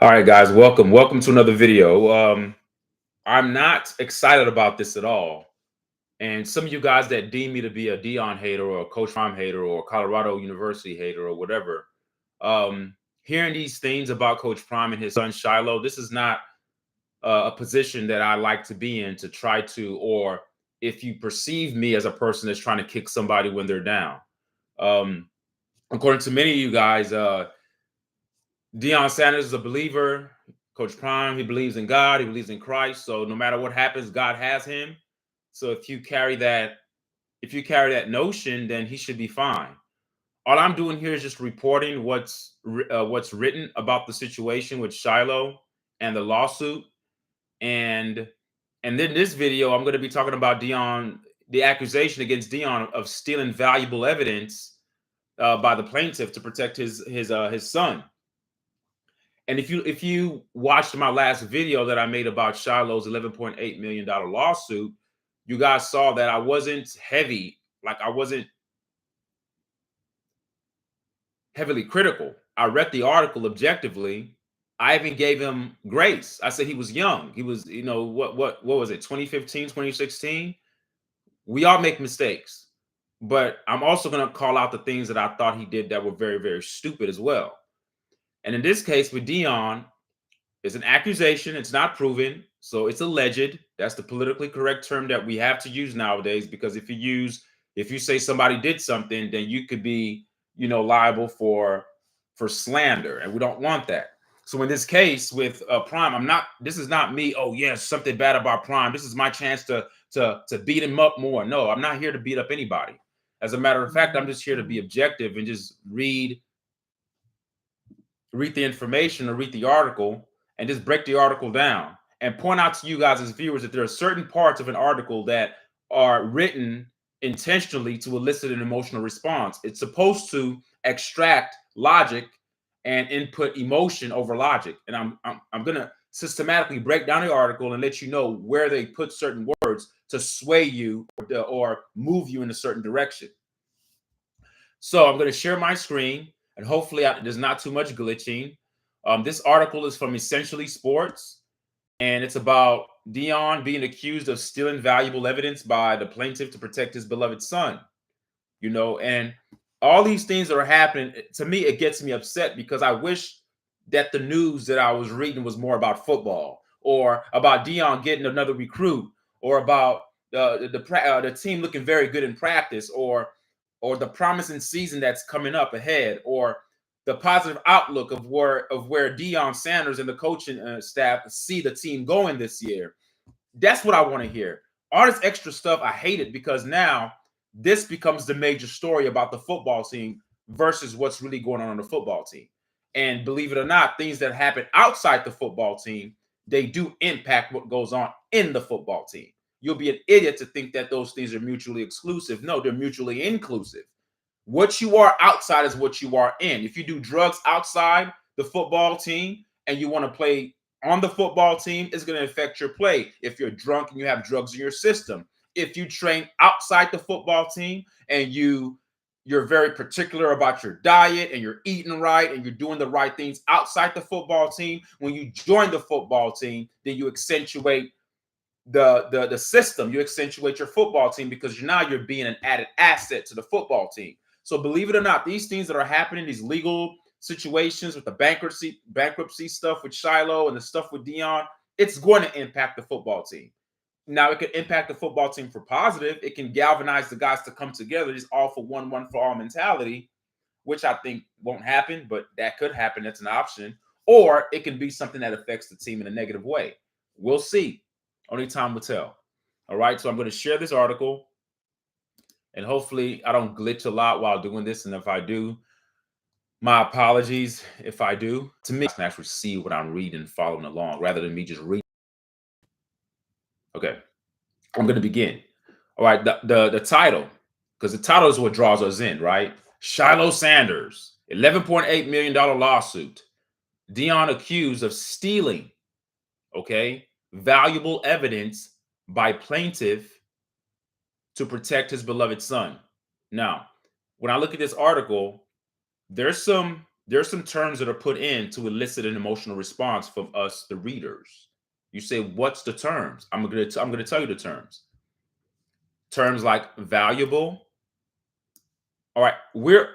All right, guys, welcome to another video. I'm not excited about this at all. And some of you guys that deem me to be a Deion hater or a Coach Prime hater or Colorado University hater or whatever, hearing these things about Coach Prime and his son Shilo, this is not a position that I like to be in to try to, or if you perceive me as a person that's trying to kick somebody when they're down. Um, According to many of you guys, Deion Sanders is a believer. Coach Prime, he believes in God, he believes in Christ. So no matter what happens, God has him. So if you carry that notion, then he should be fine. All I'm doing here is just reporting what's written about the situation with Shilo and the lawsuit, and then this video I'm going to be talking about Deion, the accusation against Deion of stealing valuable evidence by the plaintiff to protect his son. And if you watched my last video that I made about Shiloh's $11.8 million lawsuit, you guys saw that I wasn't heavy, like I wasn't heavily critical. I read the article objectively. I even gave him grace. I said he was young. He was, what was it, 2015, 2016? We all make mistakes. But I'm also going to call out the things that I thought he did that were very, very stupid as well. And in this case with Deion, it's an accusation. It's not proven. So it's alleged. That's the politically correct term that we have to use nowadays, because if you say somebody did something, then you could be, liable for slander. And we don't want that. So in this case with Prime, this is not me. Oh, yes, something bad about Prime. This is my chance to beat him up more. No, I'm not here to beat up anybody. As a matter of fact, I'm just here to be objective and just read the information or read the article and just break the article down and point out to you guys as viewers that there are certain parts of an article that are written intentionally to elicit an emotional response. It's supposed to extract logic and input emotion over logic. And I'm going to systematically break down the article and let you know where they put certain words to sway you or move you in a certain direction. So I'm going to share my screen, and hopefully there's not too much glitching. This article is from Essentially Sports, and it's about Deion being accused of stealing valuable evidence by the plaintiff to protect his beloved son. And all these things that are happening, to me, it gets me upset because I wish that the news that I was reading was more about football or about Deion getting another recruit or about the team looking very good in practice or the promising season that's coming up ahead, or the positive outlook of where Deion Sanders and the coaching staff see the team going this year. That's what I want to hear. All this extra stuff, I hate it, because now this becomes the major story about the football team versus what's really going on the football team. And believe it or not, things that happen outside the football team, they do impact what goes on in the football team. You'll be an idiot to think that those things are mutually exclusive. No, they're mutually inclusive. What you are outside is what you are in. If you do drugs outside the football team and you want to play on the football team, it's going to affect your play. If you're drunk and you have drugs in your system, if you train outside the football team and you're very particular about your diet and you're eating right and you're doing the right things outside the football team, when you join the football team, then you accentuate the system. You accentuate your football team because now you're being an added asset to the football team. So believe it or not, these things that are happening, these legal situations with the bankruptcy stuff with Shilo and the stuff with Deion, it's going to impact the football team. Now, it could impact the football team for positive. It can galvanize the guys to come together, just all for one for all mentality, which I think won't happen, but that could happen. That's an option. Or it can be something that affects the team in a negative way. We'll see. Only time will tell. All right. So I'm going to share this article, and hopefully I don't glitch a lot while doing this. And if I do, my apologies if I do. To me, I can actually see what I'm reading, following along, rather than me just reading. Okay. I'm going to begin. All right. The title, because the title is what draws us in, right? Shilo Sanders, $11.8 million lawsuit. Deion accused of stealing, okay, valuable evidence by plaintiff to protect his beloved son. Now, when I look at this article, there's some There are some terms that are put in to elicit an emotional response from us, the readers. You say, what's the terms? I'm gonna tell you the terms. Terms like valuable. All right, we're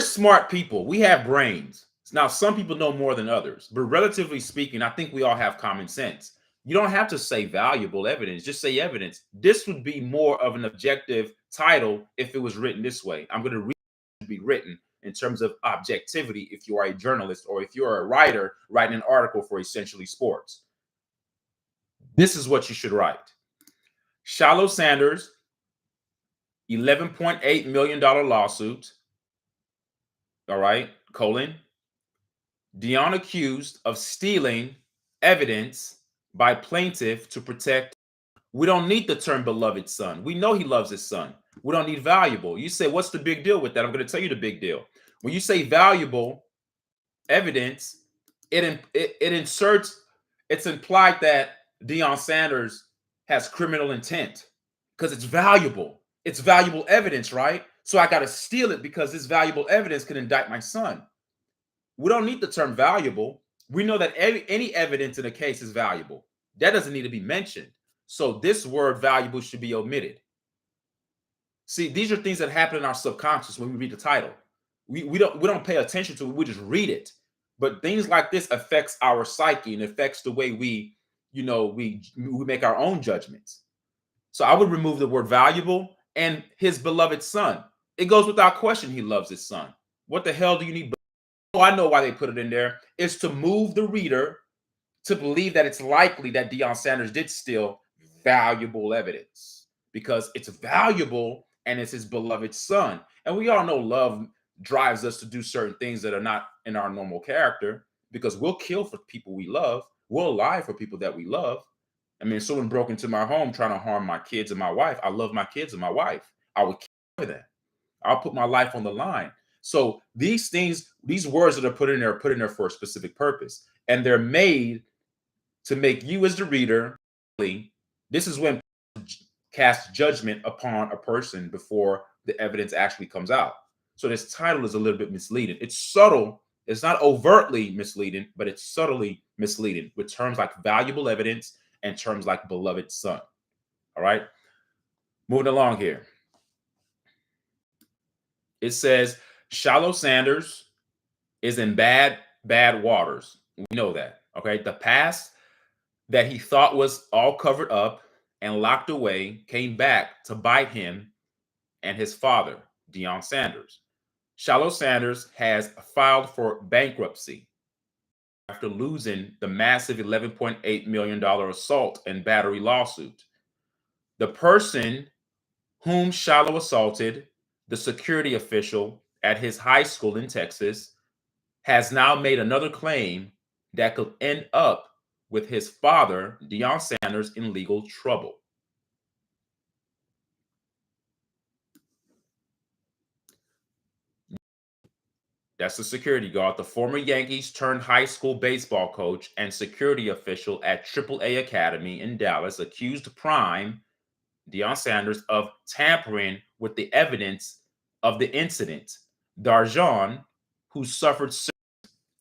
smart people. We have brains. Now, some people know more than others, but relatively speaking, I think we all have common sense. You don't have to say valuable evidence, just say evidence. This would be more of an objective title if it was written this way. I'm going to read it to be written in terms of objectivity if you are a journalist or if you're a writer writing an article for Essentially Sports. This is what you should write. Shilo Sanders, $11.8 million lawsuit. All right, colon. Deion accused of stealing evidence by plaintiff to protect. We don't need the term beloved son. We know he loves his son. We don't need valuable. You say, what's the big deal with that? I'm going to tell you the big deal. When you say valuable evidence, it inserts, it's implied that Deion Sanders has criminal intent because it's valuable. It's valuable evidence, right? So I got to steal it because this valuable evidence can indict my son. We don't need the term valuable. We know that any evidence in a case is valuable. That doesn't need to be mentioned. So this word valuable should be omitted. See, these are things that happen in our subconscious when we read the title. We don't pay attention to it. We just read it. But things like this affects our psyche and affects the way we make our own judgments. So I would remove the word valuable and his beloved son. It goes without question he loves his son. What the hell do you need? Oh, I know why they put it in there. It's to move the reader to believe that it's likely that Deion Sanders did steal valuable evidence because it's valuable and it's his beloved son. And we all know love drives us to do certain things that are not in our normal character because we'll kill for people we love. We'll lie for people that we love. I mean, if someone broke into my home trying to harm my kids and my wife, I love my kids and my wife. I would kill for that. I'll put my life on the line. So these things, these words that are put in there are put in there for a specific purpose. And they're made to make you as the reader, this is when cast judgment upon a person before the evidence actually comes out. So this title is a little bit misleading. It's subtle. It's not overtly misleading, but it's subtly misleading with terms like valuable evidence and terms like beloved son. All right. Moving along here. It says Shilo Sanders is in bad waters. We know that. Okay. The past that he thought was all covered up and locked away came back to bite him and his father, Deion Sanders. Shilo Sanders has filed for bankruptcy after losing the massive $11.8 million assault and battery lawsuit. The person whom Shilo assaulted, the security official at his high school in Texas, has now made another claim that could end up with his father, Deion Sanders, in legal trouble. That's the security guard, the former Yankees turned high school baseball coach and security official at AAA Academy in Dallas, accused Prime, Deion Sanders, of tampering with the evidence of the incident. Deion, who suffered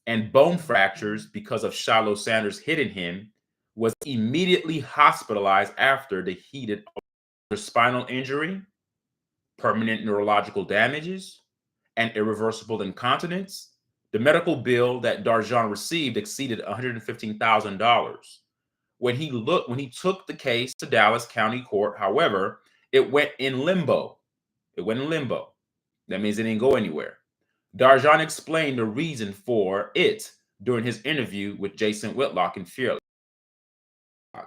and bone fractures because of Shilo Sanders hitting him, was immediately hospitalized after the heated spinal injury, permanent neurological damages, and irreversible incontinence. The medical bill that Deion received exceeded $115,000. When he took the case to Dallas County Court, however, it went in limbo. That means it didn't go anywhere. Deion explained the reason for it during his interview with Jason Whitlock in Fearless.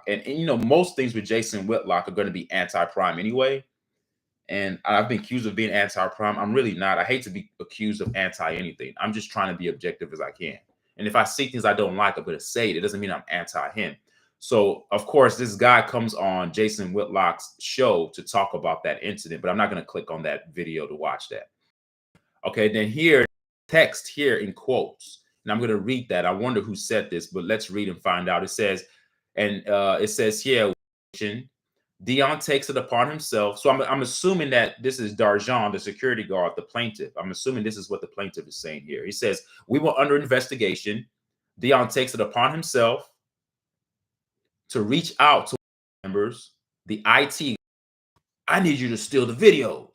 And most things with Jason Whitlock are going to be anti-prime anyway. And I've been accused of being anti-prime. I'm really not. I hate to be accused of anti-anything. I'm just trying to be objective as I can. And if I see things I don't like, I'm going to say it. It doesn't mean I'm anti-him. So, of course, this guy comes on Jason Whitlock's show to talk about that incident, but I'm not going to click on that video to watch that. Okay, then here, text here in quotes. And I'm going to read that. I wonder who said this, but let's read and find out. It says, here, Deion takes it upon himself. So I'm assuming that this is Darjan, the security guard, the plaintiff. I'm assuming this is what the plaintiff is saying here. He says, we were under investigation. Deion takes it upon himself to reach out to members, the IT. I need you to steal the videos.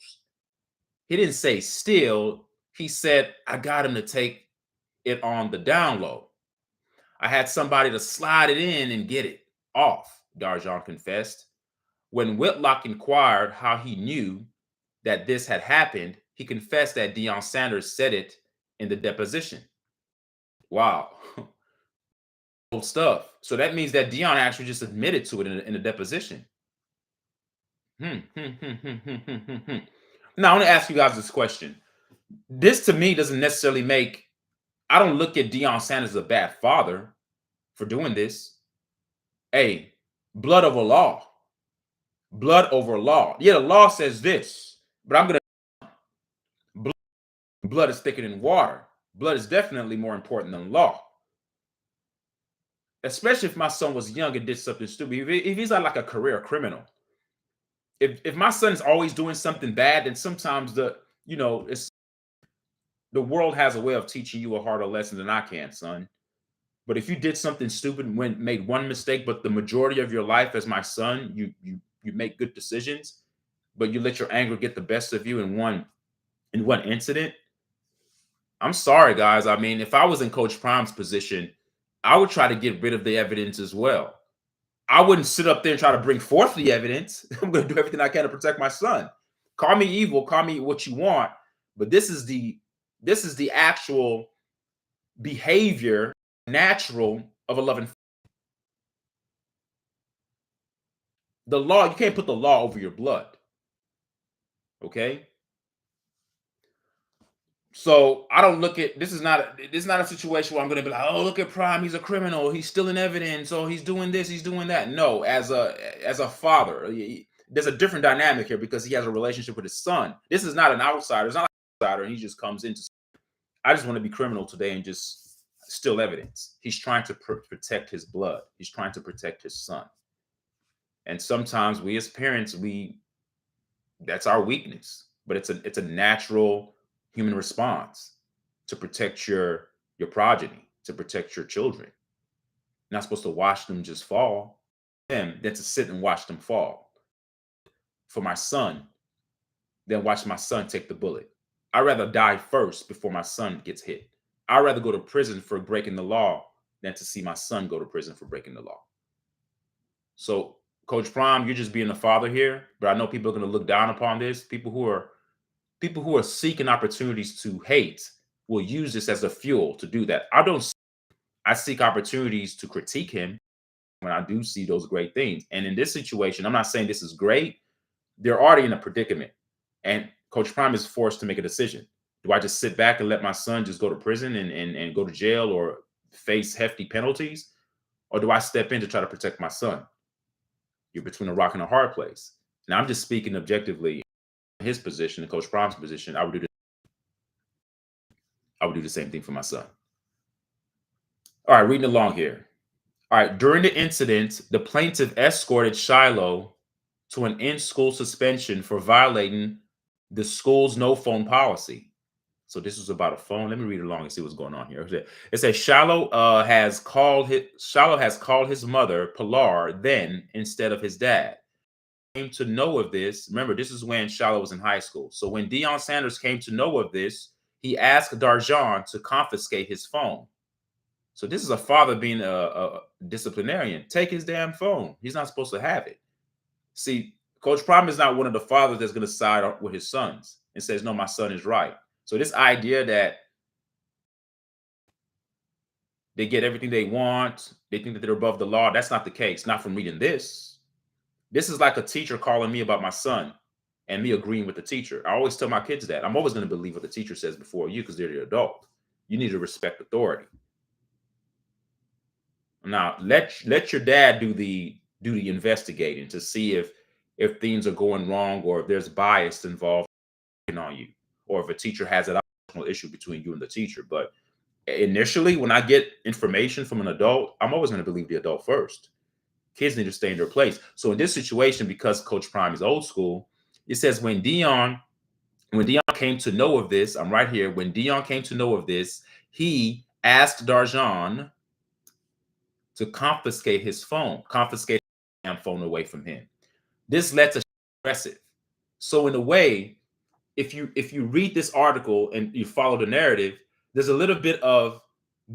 He didn't say steal. He said, I got him to take it on the download. I had somebody to slide it in and get it off, Darjan confessed. When Whitlock inquired how he knew that this had happened, he confessed that Deion Sanders said it in the deposition. Wow. Old stuff. So that means that Deion actually just admitted to it in the deposition. Now, I want to ask you guys this question. This to me doesn't necessarily make, I don't look at Deion Sanders as a bad father for doing this. Hey, blood over law. Blood over law. Yeah, the law says this, but I'm going to, blood is thicker than water. Blood is definitely more important than law. Especially if my son was young and did something stupid. If he's not like a career criminal. If my son is always doing something bad, then sometimes the world has a way of teaching you a harder lesson than I can, son. But if you did something stupid and made one mistake, but the majority of your life as my son, you make good decisions, but you let your anger get the best of you in one incident. I'm sorry, guys. I mean, if I was in Coach Prime's position, I would try to get rid of the evidence as well. I wouldn't sit up there and try to bring forth the evidence. I'm going to do everything I can to protect my son. Call me evil, call me what you want, but this is the actual behavior natural of a loving. The law, you can't put the law over your blood. Okay? So I don't look at this is not a situation where I'm going to be like, oh, look at Prime, he's a criminal, he's stealing evidence, oh, he's doing this, he's doing that. No, as a father, there's a different dynamic here because he has a relationship with his son. This is not an outsider. It's not an outsider, and he just comes into. I just want to be criminal today and just steal evidence. He's trying to protect his blood. He's trying to protect his son. And sometimes we as parents, that's our weakness, but it's a natural human response to protect your progeny, to protect your children. You're not supposed to watch them just fall, than to sit and watch them fall. For my son, than watch my son take the bullet. I'd rather die first before my son gets hit. I'd rather go to prison for breaking the law than to see my son go to prison for breaking the law. So, Coach Prime, you're just being a father here, but I know people are going to look down upon this. People who are seeking opportunities to hate will use this as a fuel to do that. I seek opportunities to critique him when I do see those great things. And in this situation, I'm not saying this is great. They're already in a predicament. And Coach Prime is forced to make a decision. Do I just sit back and let my son just go to prison and go to jail or face hefty penalties? Or do I step in to try to protect my son? You're between a rock and a hard place. Now, I'm just speaking objectively. In his position, in Coach Prime's position, I would do the same thing for my son. All right, reading along here. All right, during the incident, the plaintiff escorted Shilo to an in-school suspension for violating the school's no phone policy. So this was about a phone. Let me read along and see what's going on here. It says Shilo has called his mother Pilar then instead of his dad. Came to know of this. Remember, this is when Shilo was in high school. So when Deion Sanders came to know of this, he asked Darjan to confiscate his phone. So this is a father being a disciplinarian. Take his damn phone. He's not supposed to have it. See, Coach Prime is not one of the fathers that's going to side with his sons and says, no, my son is right. So this idea that they get everything they want, they think that they're above the law, that's not the case. Not from reading this. This is like a teacher calling me about my son and me agreeing with the teacher. I always tell my kids that. I'm always going to believe what the teacher says before you because they're the adult. You need to respect authority. Now, let your dad do the investigating to see if things are going wrong or if there's bias involved on you, or if a teacher has an issue between you and the teacher. But initially, when I get information from an adult, I'm always going to believe the adult first. Kids need to stay in their place. So in this situation, because Coach Prime is old school, it says when Deion came to know of this, I'm right here. When Deion came to know of this, he asked Darjon to confiscate his phone away from him. This led to aggressive. So in a way, if you read this article and you follow the narrative, there's a little bit of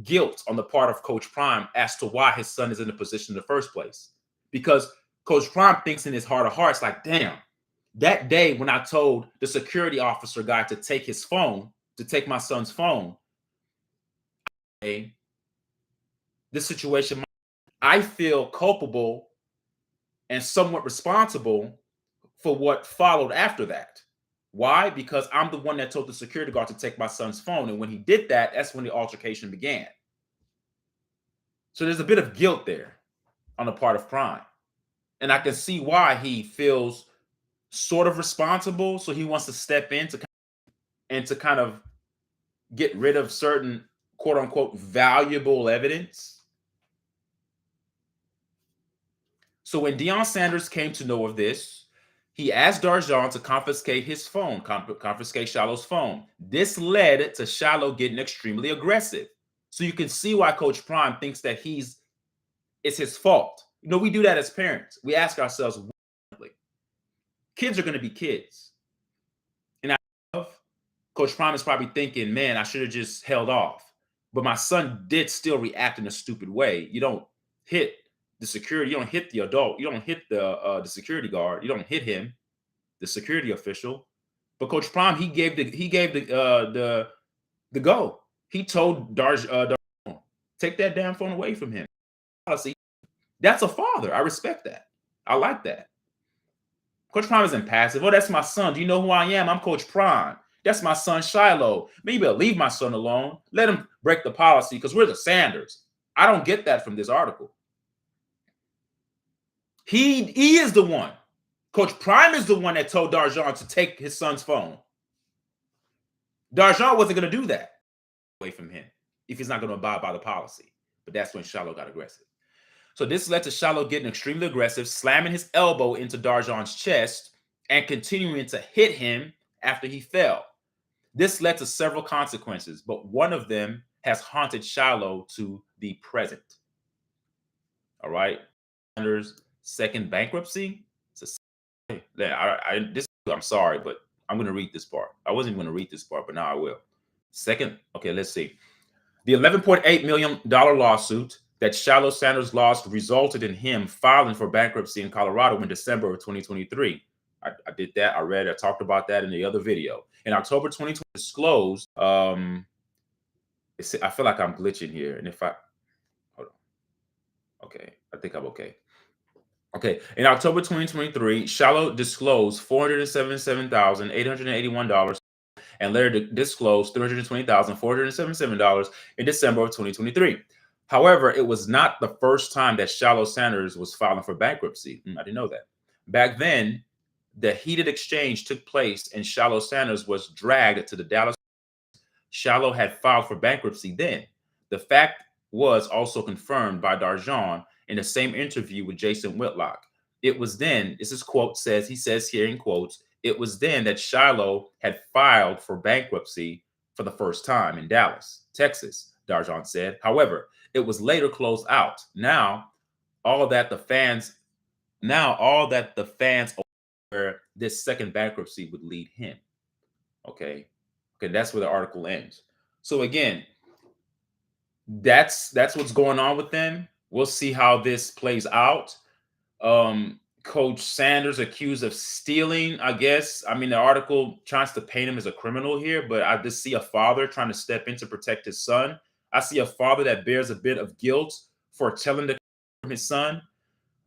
guilt on the part of Coach Prime as to why his son is in the position in the first place. Because Coach Prime thinks in his heart of hearts, like, damn, that day when I told the security officer guy to take his phone, to take my son's phone, this situation, I feel culpable and somewhat responsible for what followed after that. Why? Because I'm the one that told the security guard to take my son's phone. And when he did that, that's when the altercation began. So there's a bit of guilt there on the part of Prime. And I can see why he feels sort of responsible. So he wants to step in to kind of get rid of certain quote unquote valuable evidence. So when Deion Sanders came to know of this, he asked Darjon to confiscate his phone, confiscate Shiloh's phone. This led to Shilo getting extremely aggressive. So you can see why Coach Prime thinks that it's his fault. You know, we do that as parents. We ask ourselves, kids are going to be kids. And Coach Prime is probably thinking, man, I should have just held off. But my son did still react in a stupid way. You don't hit the security, you don't hit the adult, you don't hit the security guard, you don't hit him, the security official. But Coach Prime, he gave the go. He told Darjon, take that damn phone away from him. See, that's a father. I respect that. I like that. Coach Prime isn't passive. Oh, that's my son. Do you know who I am? I'm Coach Prime. That's my son, Shilo. Maybe I'll leave my son alone. Let him break the policy because we're the Sanders. I don't get that from this article. He is the one. Coach Prime is the one that told Darjon to take his son's phone. Darjon wasn't going to do that away from him if he's not going to abide by the policy. But that's when Shilo got aggressive. So this led to Shilo getting extremely aggressive, slamming his elbow into Darjon's chest and continuing to hit him after he fell. This led to several consequences, but one of them has haunted Shilo to the present. All right. Sanders' second bankruptcy. I'm sorry, but I'm going to read this part. I wasn't going to read this part, but now I will. Second, okay, let's see. The $11.8 million lawsuit that Shilo Sanders lost resulted in him filing for bankruptcy in Colorado in December of 2023. I did that. I talked about that in the other video. In October 2020, disclosed. I feel like I'm glitching here. And hold on. Okay, I think I'm okay. Okay, in October 2023, Shilo disclosed $477,881 and later disclosed $320,477 in December of 2023. However, it was not the first time that Shilo Sanders was filing for bankruptcy. I didn't know that. Back then, the heated exchange took place and Shilo Sanders was dragged to the Dallas. Shilo had filed for bankruptcy then. The fact was also confirmed by Darjon in the same interview with Jason Whitlock. It was then, he says here in quotes, it was then that Shilo had filed for bankruptcy for the first time in Dallas, Texas, Darjon said. However, it was later closed out. Now, all that the fans where this second bankruptcy would lead him. Okay, that's where the article ends. So again, that's what's going on with them. We'll see how this plays out. Coach Sanders accused of stealing, I guess. I mean, the article tries to paint him as a criminal here, but I just see a father trying to step in to protect his son. I see a father that bears a bit of guilt for telling from his son.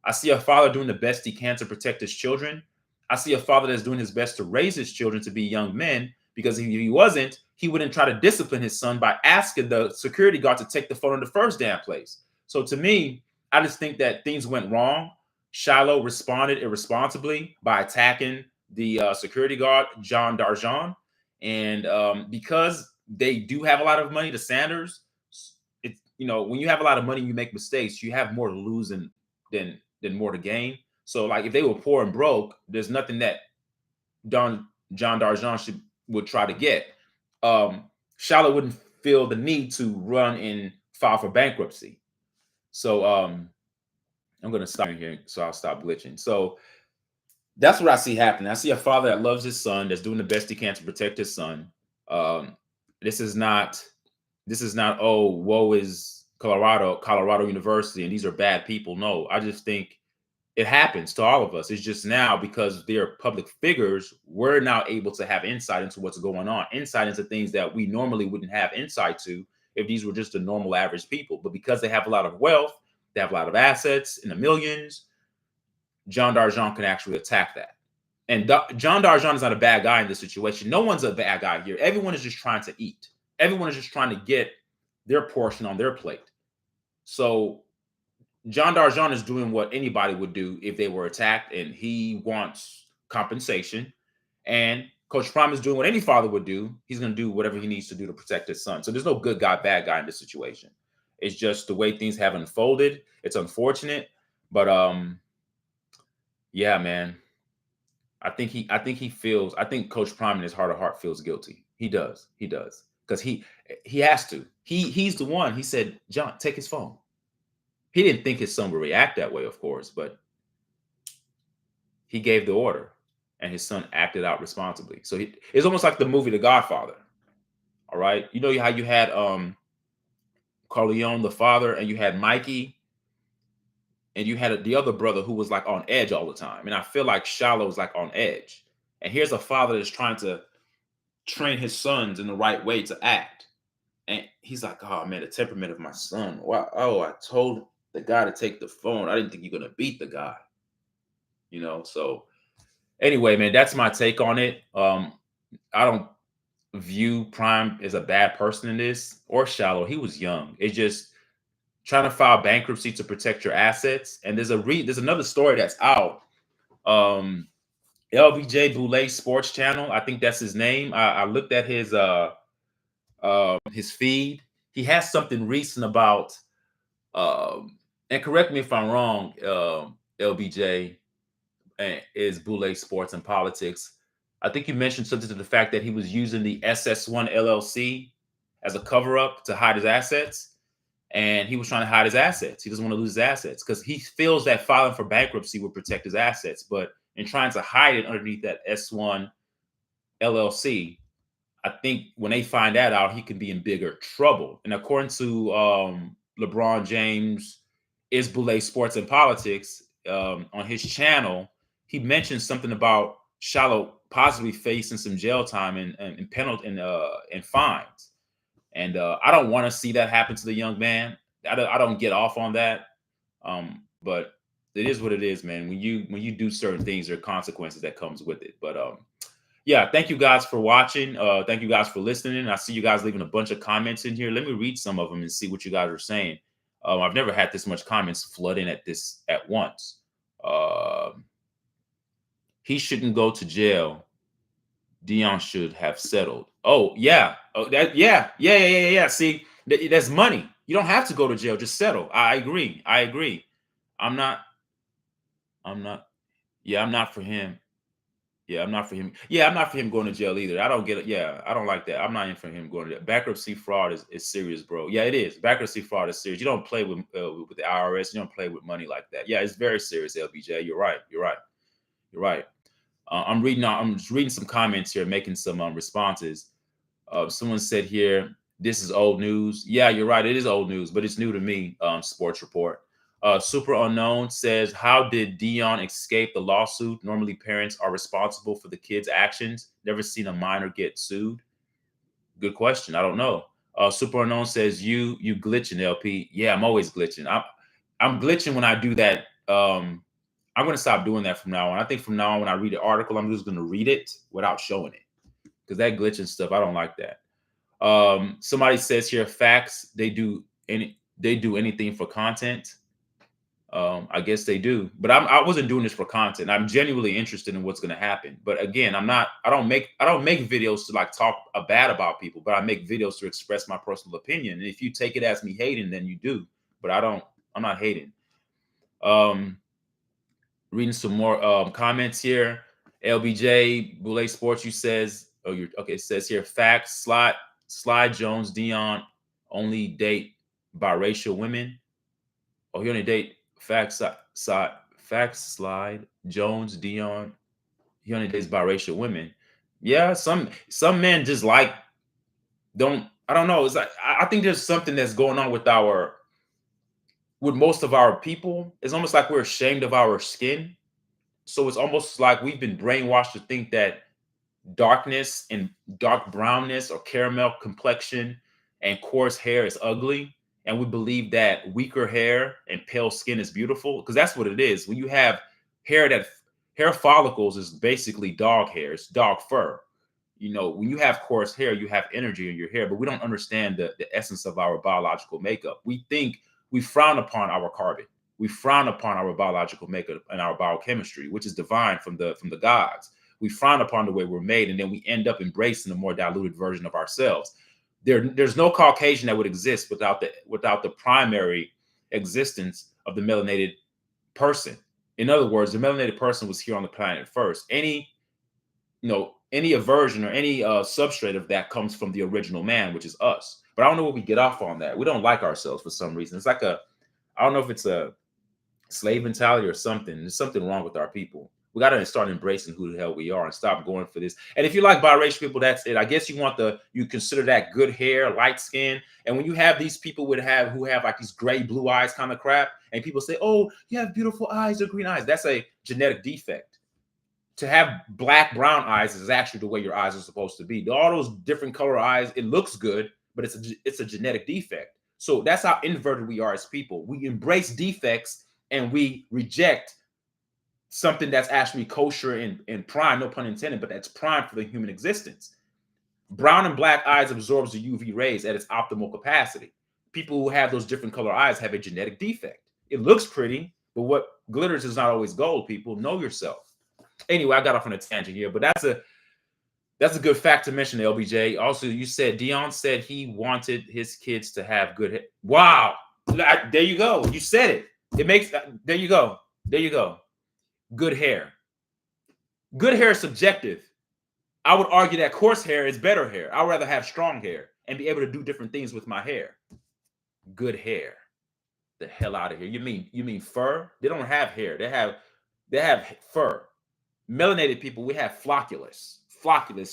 I see a father doing the best he can to protect his children. I see a father that's doing his best to raise his children to be young men, because if he wasn't, he wouldn't try to discipline his son by asking the security guard to take the phone in the first damn place. So to me, I just think that things went wrong. Shilo responded irresponsibly by attacking the security guard, John Darjon. And because they do have a lot of money, the Sanders, when you have a lot of money, you make mistakes, you have more to lose than than more to gain. So like if they were poor and broke, there's nothing that John D'Argent would try to get. Shilo wouldn't feel the need to run and file for bankruptcy. So I'm gonna stop here, so I'll stop glitching. So that's what I see happening. I see a father that loves his son, that's doing the best he can to protect his son. Um, this is not oh, woe is Colorado University, and these are bad people. No, I just think it happens to all of us. It's just now because they're public figures, we're now able to have insight into what's going on, insight into things that we normally wouldn't have insight to if these were just the normal average people. But because they have a lot of wealth, they have a lot of assets in the millions, John D'Argent can actually attack that. And John D'Argent is not a bad guy in this situation. No one's a bad guy here. Everyone is just trying to eat. Everyone is just trying to get their portion on their plate. So John D'Argent is doing what anybody would do if they were attacked, and he wants compensation. And Coach Prime is doing what any father would do. He's going to do whatever he needs to do to protect his son. So there's no good guy, bad guy in this situation. It's just the way things have unfolded. It's unfortunate, but yeah, man. I think Coach Prime in his heart of heart feels guilty. He does. Because he has to. He's the one. He said, John, take his phone. He didn't think his son would react that way, of course, but he gave the order and his son acted out responsibly. So it's almost like the movie The Godfather. All right. You know how you had Corleone, the father, and you had Mikey, and you had the other brother who was like on edge all the time. And I feel like Shilo was like on edge. And here's a father that's trying to train his sons in the right way to act. And he's like, oh man, the temperament of my son. Wow. Oh, I told the guy to take the phone. I didn't think you're going to beat the guy. You know, so anyway, man, that's my take on it. I don't view Prime as a bad person in this, or Shilo. He was young. It's just trying to file bankruptcy to protect your assets. And there's another story that's out. LBJ Boulay Sports Channel, I think that's his name. I looked at his feed. He has something recent about and correct me if I'm wrong, LBJ is Boulay Sports and Politics. I think you mentioned something to the fact that he was using the SS1 LLC as a cover-up to hide his assets. And he was trying to hide his assets. He doesn't want to lose his assets because he feels that filing for bankruptcy would protect his assets. But in trying to hide it underneath that S1 LLC, I think when they find that out, he can be in bigger trouble. And according to LeBron James is Boulay Sports and Politics on his channel, he mentioned something about Shilo possibly facing some jail time and penalty and fines. And I don't want to see that happen to the young man. I don't get off on that. But it is what it is, man. When you do certain things, there are consequences that comes with it. But yeah, thank you guys for watching. Thank you guys for listening. I see you guys leaving a bunch of comments in here. Let me read some of them and see what you guys are saying. I've never had this much comments flood in at once. He shouldn't go to jail. Deion should have settled. Oh yeah. Oh yeah. See, that's money. You don't have to go to jail. Just settle. I agree. I'm not. Yeah, I'm not for him. Yeah, I'm not for him. Yeah, I'm not for him going to jail either. I don't get it. Yeah, I don't like that. I'm not in for him going to jail. Bankruptcy fraud is serious, bro. Yeah, it is. Bankruptcy fraud is serious. You don't play with the IRS. You don't play with money like that. Yeah, it's very serious, LBJ. You're right. I'm just reading some comments here, making some responses. Someone said here, this is old news. Yeah, you're right. It is old news, but it's new to me. Sports Report. Super Unknown says, how did Deion escape the lawsuit? Normally, parents are responsible for the kids' actions. Never seen a minor get sued. Good question. I don't know. Super Unknown says, you glitching, LP. Yeah, I'm always glitching. I'm glitching when I do that. I'm going to stop doing that from now on. I think from now on, when I read an article, I'm just going to read it without showing it. Because that glitching stuff, I don't like that. Somebody says here, facts, they do anything for content. I guess they do, but I wasn't doing this for content. I'm genuinely interested in what's going to happen. But again, I don't make videos to like talk bad about people, but I make videos to express my personal opinion. And if you take it as me hating, then you do, but I'm not hating. Reading some more comments here. LBJ Boulay Sports, you says, oh, you're okay. It says here, facts. Slide Jones, Deion only date biracial women. Oh, he only date facts. Slide Jones, Deion. He only dates biracial women. Yeah, some men just like don't. I don't know. It's like I think there's something that's going on with most of our people. It's almost like we're ashamed of our skin. So it's almost like we've been brainwashed to think that darkness and dark brownness or caramel complexion and coarse hair is ugly. And we believe that weaker hair and pale skin is beautiful because that's what it is. When you have hair follicles is basically dog hair, it's dog fur. You know, when you have coarse hair, you have energy in your hair, but we don't understand the essence of our biological makeup. We think we frown upon our carbon. We frown upon our biological makeup and our biochemistry, which is divine from the gods. We frown upon the way we're made, and then we end up embracing a more diluted version of ourselves. There's no Caucasian that would exist without the primary existence of the melanated person. In other words, the melanated person was here on the planet first. Any aversion or any substrate of that comes from the original man, which is us. But I don't know what we get off on that. We don't like ourselves for some reason. It's like I don't know if it's a slave mentality or something. There's something wrong with our people. We got to start embracing who the hell we are and stop going for this. And if you like biracial people, that's it. I guess you consider that good hair, light skin. And when you have these people who have like these gray blue eyes kind of crap, and people say, "Oh, you have beautiful eyes or green eyes," that's a genetic defect. To have black, brown eyes is actually the way your eyes are supposed to be. All those different color eyes, it looks good, but it's a genetic defect. So that's how inverted we are as people. We embrace defects and we reject something that's actually kosher and prime, no pun intended, but that's prime for the human existence. Brown and black eyes absorbs the UV rays at its optimal capacity. People who have those different color eyes have a genetic defect. It looks pretty, but what glitters is not always gold, people. Know yourself. Anyway, I got off on a tangent here, but that's a good fact to mention, LBJ. Also, you said Deion said he wanted his kids to have good hair. Wow. There you go. You said it. It makes there you go. There you go. Good hair. Good hair is subjective. I would argue that coarse hair is better hair. I'd rather have strong hair and be able to do different things with my hair. Good hair. The hell out of here. You mean fur? They don't have hair. They have fur. Melanated people, we have flocculus,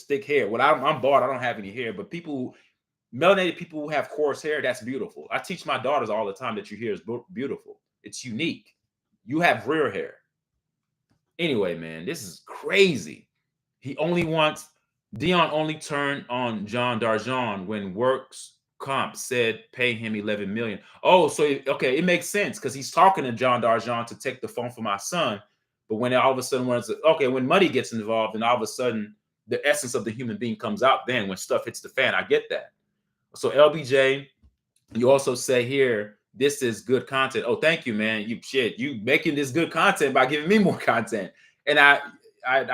thick hair. When I'm bald, I don't have any hair, but melanated people who have coarse hair, that's beautiful. I teach my daughters all the time that your hair is beautiful. It's unique. You have rear hair. Anyway, man, this is crazy. Deion only turned on John Darjon when Works Comp said pay him 11 million. Oh, so okay, it makes sense because he's talking to John Darjon to take the phone for my son. But when all of a sudden when money gets involved, and all of a sudden the essence of the human being comes out, then when stuff hits the fan, I get that. So LBJ, you also say here, this is good content. Oh, thank you, man. You making this good content by giving me more content. And I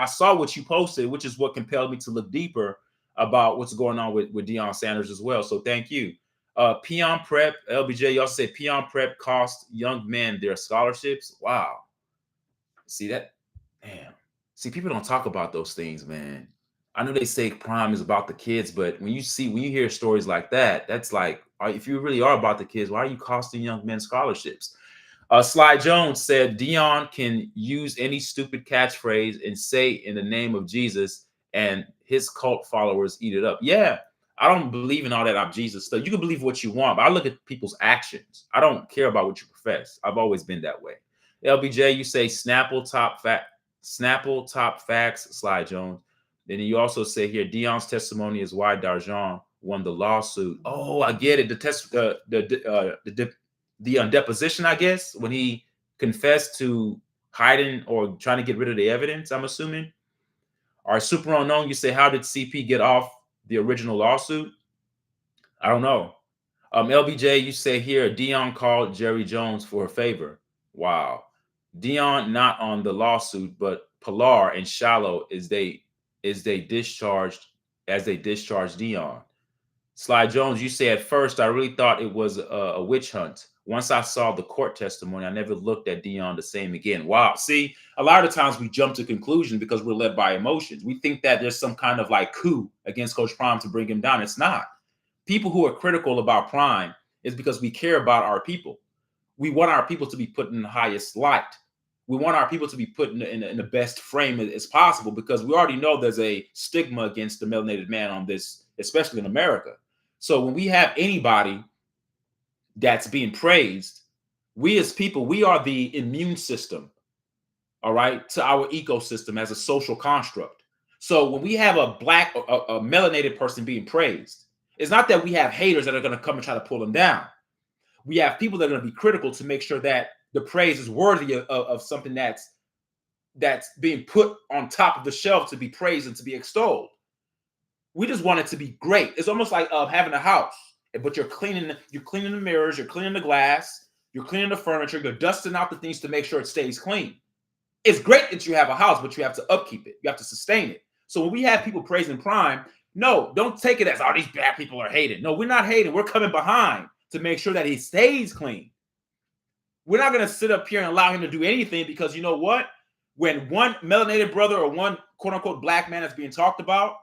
saw what you posted, which is what compelled me to look deeper about what's going on with Deion Sanders as well. So thank you. Peon Prep, LBJ, y'all say Peon Prep cost young men their scholarships. Wow. See that? Damn. See, people don't talk about those things, man. I know they say crime is about the kids, but when you hear stories like that, that's like, if you really are about the kids, why are you costing young men scholarships? Sly Jones said Deion can use any stupid catchphrase and say in the name of Jesus, and his cult followers eat it up. Yeah, I don't believe in all that Jesus stuff. You can believe what you want, but I look at people's actions. I don't care about what you profess. I've always been that way. LBJ, you say Snapple top facts, Sly Jones. Then you also say here, Deion's testimony is why Darjon won the lawsuit. Oh, I get it. The deposition, I guess, when he confessed to hiding or trying to get rid of the evidence, I'm assuming. All right, Super Unknown, you say, how did CP get off the original lawsuit? I don't know. LBJ, you say here, Deion called Jerry Jones for a favor. Wow. Deion not on the lawsuit, but Pilar and Shilo as they discharged Deion. Sly Jones, you say at first I really thought it was a witch hunt. Once I saw the court testimony, I never looked at Deion the same again. Wow. See, a lot of times we jump to conclusions because we're led by emotions. We think that there's some kind of like coup against Coach Prime to bring him down. It's not. People who are critical about Prime is because we care about our people. We want our people to be put in the highest light. We want our people to be put in the best frame as possible, because we already know there's a stigma against the melanated man on this, especially in America. So when we have anybody that's being praised, we as people, we are the immune system, all right, to our ecosystem as a social construct. So when we have a black, a melanated person being praised, it's not that we have haters that are going to come and try to pull them down. We have people that are going to be critical to make sure that the praise is worthy of something that's being put on top of the shelf to be praised and to be extolled. We just want it to be great. It's almost like having a house, but you're cleaning the mirrors, you're cleaning the glass, you're cleaning the furniture, you're dusting out the things to make sure it stays clean. It's great that you have a house, but you have to upkeep it. You have to sustain it. So when we have people praising Prime, no, don't take it as, oh, these bad people are hating. No, we're not hating. We're coming behind to make sure that he stays clean. We're not going to sit up here and allow him to do anything, because you know what? When one melanated brother or one quote unquote black man is being talked about,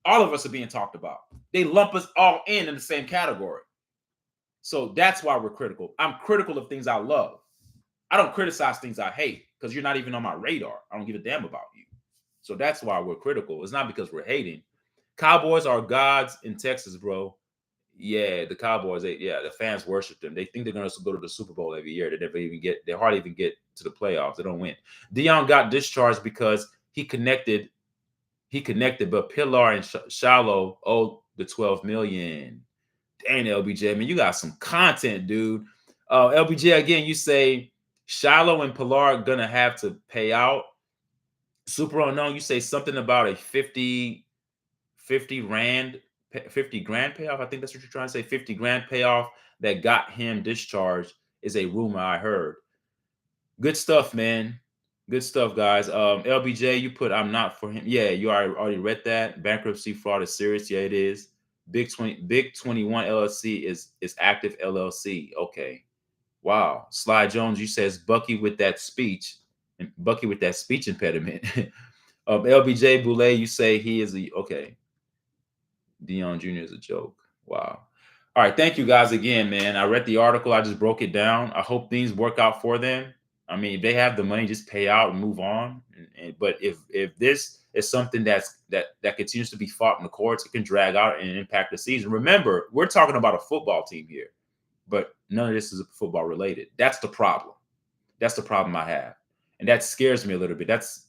all of us are being talked about. They lump us all in the same category. So that's why we're critical. I'm critical of things I love. I don't criticize things I hate, because you're not even on my radar. I don't give a damn about you. So that's why we're critical. It's not because we're hating. Cowboys are gods in Texas, bro. Yeah, the Cowboys, the fans worship them. They think they're going to go to the Super Bowl every year. They hardly even get to the playoffs. They don't win. Deion got discharged because he connected, but Pilar and Shilo owed the $12 million. Dang, LBJ, man, you got some content, dude. LBJ, again, you say Shilo and Pilar are going to have to pay out. Super unknown, you say something about a 50 grand payoff. I think that's what you're trying to say. 50 grand payoff that got him discharged is a rumor I heard. Good stuff, man. Good stuff, guys. LBJ, you put I'm not for him. Yeah, you already read that. Bankruptcy fraud is serious. Yeah, it is. Big 21 LLC is active LLC. Okay. Wow. Sly Jones, you says Bucky with that speech impediment. LBJ Boulay, you say he is okay. Deion Jr. is a joke. Wow. All right. Thank you guys again, man. I read the article. I just broke it down. I hope things work out for them. I mean, if they have the money, just pay out and move on. But if this is something that continues to be fought in the courts, it can drag out and impact the season. Remember, we're talking about a football team here, but none of this is football related. That's the problem. That's the problem I have. And that scares me a little bit. That's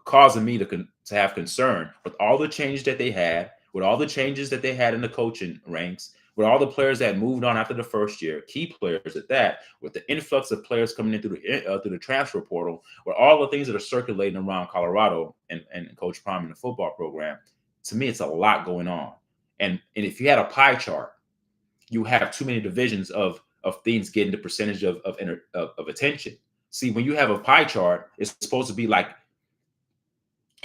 causing me to have concern with all the changes that they had, with all the changes that they had in the coaching ranks, with all the players that moved on after the first year, key players at that, with the influx of players coming in through the transfer portal, with all the things that are circulating around Colorado and Coach Prime in the football program. To me, it's a lot going on. And if you had a pie chart, you have too many divisions of things getting the percentage of attention. See, when you have a pie chart, it's supposed to be like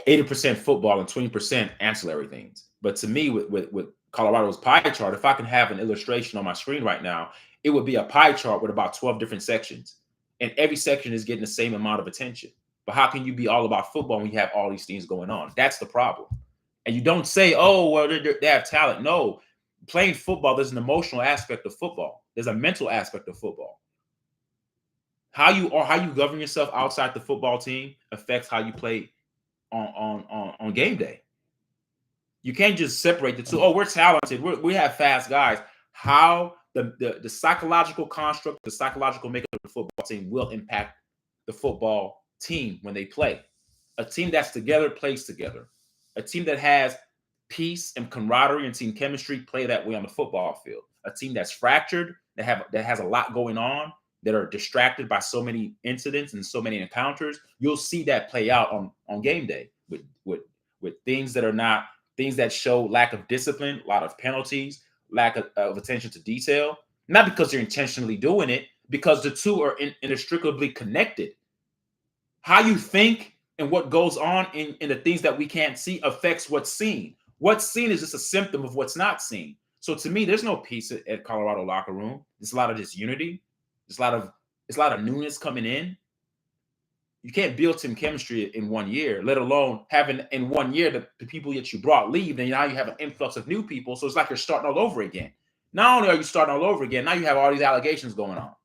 80% football and 20% ancillary things. But to me, with Colorado's pie chart, if I can have an illustration on my screen right now, it would be a pie chart with about 12 different sections. And every section is getting the same amount of attention. But how can you be all about football when you have all these things going on? That's the problem. And you don't say, oh, well, they have talent. No, playing football, there's an emotional aspect of football. There's a mental aspect of football. How you govern yourself outside the football team affects how you play on game day. You can't just separate the two. Oh, we're talented. We have fast guys. How the psychological construct, the psychological makeup of the football team will impact the football team when they play. A team that's together plays together. A team that has peace and camaraderie and team chemistry play that way on the football field. A team that's fractured, that has a lot going on, that are distracted by so many incidents and so many encounters, you'll see that play out on game day with things that are not things that show lack of discipline, a lot of penalties, lack of attention to detail, not because they're intentionally doing it, because the two are inextricably connected. How you think and what goes on in the things that we can't see affects what's seen. What's seen is just a symptom of what's not seen. So to me, there's no peace at Colorado locker room. There's a lot of disunity. There's a lot of newness coming in. You can't build team chemistry in 1 year, let alone having in 1 year the people that you brought leave. And now you have an influx of new people. So it's like you're starting all over again. Not only are you starting all over again, now you have all these allegations going on.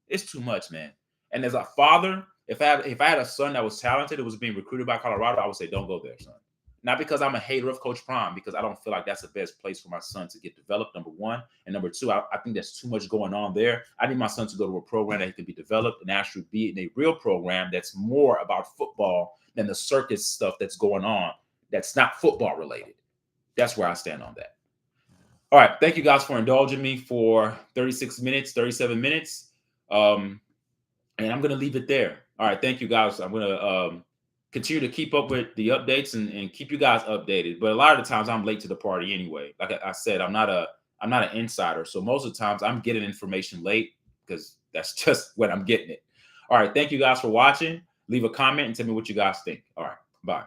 It's too much, man. And as a father, if I had a son that was talented, that was being recruited by Colorado, I would say, don't go there, son. Not because I'm a hater of Coach Prime, because I don't feel like that's the best place for my son to get developed, number one. And number two, I think there's too much going on there. I need my son to go to a program that he can be developed and actually be in a real program that's more about football than the circus stuff that's going on that's not football related. That's where I stand on that. All right. Thank you guys for indulging me for 36 minutes, 37 minutes. And I'm going to leave it there. All right. Thank you, guys. I'm going to continue to keep up with the updates and keep you guys updated. But a lot of the times I'm late to the party anyway. Like I said, I'm not an insider. So most of the times I'm getting information late because that's just when I'm getting it. All right. Thank you guys for watching. Leave a comment and tell me what you guys think. All right. Bye.